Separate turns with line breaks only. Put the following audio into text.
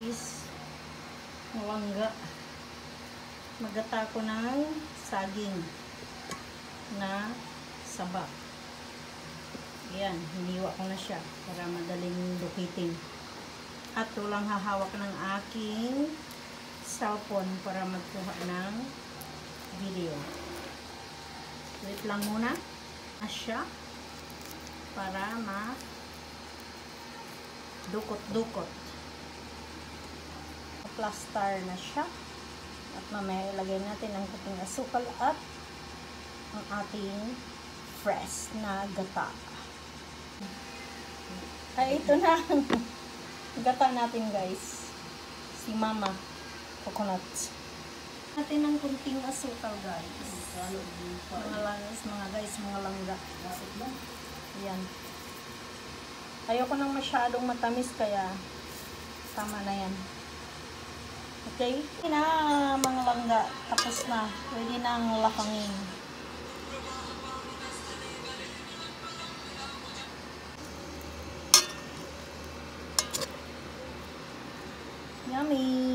is malangga. Magata ko ng saging na saba. Ayan, hiniwa ko na siya para madaling dukitin. At walang hahawak ng aking cellphone para magkuha ng video. Wait lang muna siya para ma-dukot-dukot. Plaster na siya. At mamaya ilagay natin ang kunting asukal at ang ating fresh na gata. Ay, ito na ang gata natin, guys. Si Mama Coconut. Natin ng kunting asukal, guys. Mga langis, mga langga. Ayan. Ayoko nang masyadong matamis, kaya tama na yan. Okay? Na mga langga, tapos na. Pwede na ang lakangin. Yummy!